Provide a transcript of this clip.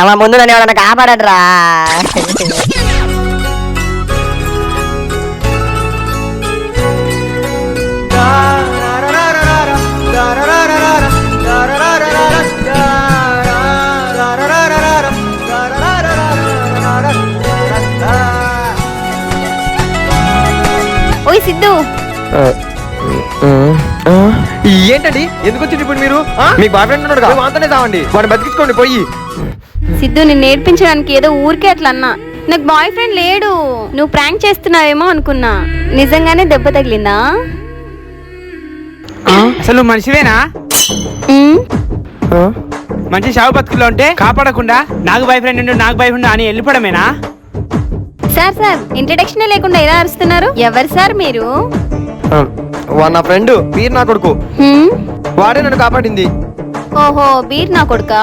అలా ముందు నన్ను ఎవరన్నా కాపాడరా. ఓయ్ సిద్ధు, ఏంటండి ఎందుకు వచ్చింది ఇప్పుడు మీరు? మీకు బాయ్ ఫ్రెండ్ ఉన్నాడు కదా, వాంతనే తావండి, వాడిని బతికించుకోండి పోయి. సిద్ధు నిన్ను నేర్పించడానికి ఏదో ఊరికే అట్లా అన్నా. నాకు బాయ్ ఫ్రెండ్ లేడు, నువ్వు ప్రాంక్ చేస్తున్నావేమో అనుకున్నా. నిజంగానే దెబ్బ తగిలిందా? అసలు నువ్వు మనిషివేనా? మంచి షావు బతుకుల్లో ఉంటే కాపాడకుండా నాకు బాయ్ ఫ్రెండ్ నాకు బాయ్ ఫ్రెండ్ అని వెళ్ళిపోవడమేనా? సార్ సార్, ఇంట్రడక్షన్ లేకుండా ఎలా అరుస్తున్నారు? ఎవరు సార్ మీరు? వాడు నా ఫ్రెండ్, వీరు నా కొడుకు. వాడే నన్ను కాపాడింది. ఓహో, బీర్ నా కొడుకా?